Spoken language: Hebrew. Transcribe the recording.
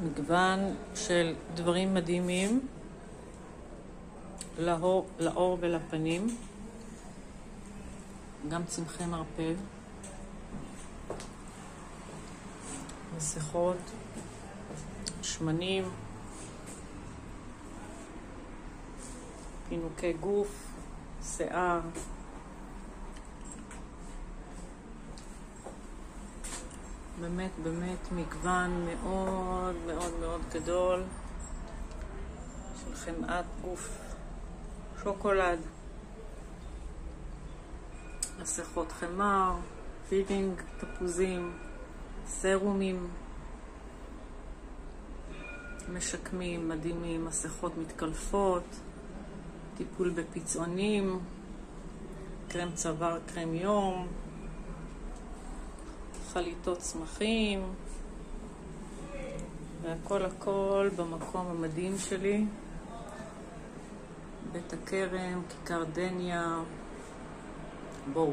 מגוון של דברים מדהימים לאור ולפנים, גם צמחי מרפא, מסכות, שמנים, פינוקי גוף, שיער, באמת מגוון מאוד מאוד מאוד גדול של חמאת גוף, שוקולד, מסכות חמר, פילינג תפוזים, סרומים משקמים מדהימים, מסכות מתקלפות, טיפול בפיצעונים, קרם צוואר, קרם יום, חליטות צמחים, והכל במקום המדהים שלי, בית הכרם, כיכר דניה. בואו.